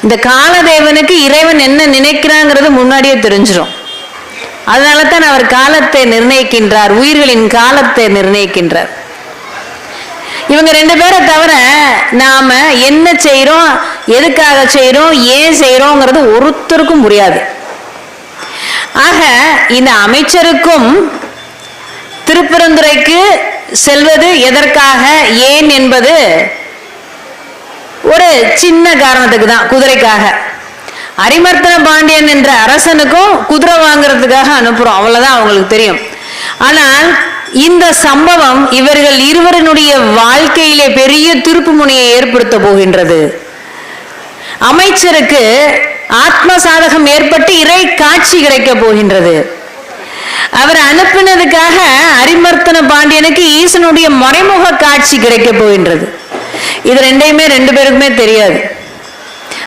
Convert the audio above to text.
இந்த காலதேவனுக்கு இறைவன் என்ன நினைக்கிறாங்கிறது முன்னாடியே தெரிஞ்சிடும். அதனால தான் அவர் காலத்தை நிர்ணயிக்கின்றார், உயிர்களின் காலத்தை நிர்ணயிக்கின்றார். இவங்க 2 பேரை தவிர நாம என்ன செய்யறோம், எதுக்காக செய்யறோம், ஏன் செய்யறோங்கிறது ஒருத்தருக்கும் புரியாது. ஆக இந்த அமைச்சருக்கும் திருப்பெருந்துறைக்கு செல்வது எதற்காக, ஏன் என்பது ஒரு சின்ன காரணத்துக்கு தான், குதிரைக்காக. அரிமர்த்தன பாண்டியன் என்ற அரசனுக்கும் குதிரை வாங்குறதுக்காக அனுப்புறோம், அவ்வளவுதான் அவங்களுக்கு தெரியும். ஆனால் இந்த சம்பவம் இவர்கள் இருவரினுடைய வாழ்க்கையிலே பெரிய திருப்பு முனையை ஏற்படுத்த போகின்றது. அமைச்சருக்கு ஆத்ம சாதகம் ஏற்பட்டு இறை காட்சி கிடைக்க போகின்றது. அவர் அனுப்பினதுக்காக அரிமர்த்தன பாண்டியனுக்கு ஈசனுடைய மறைமுக காட்சி கிடைக்க போகின்றது. இது ரெண்டையுமே 2 பேருக்குமே தெரியாது.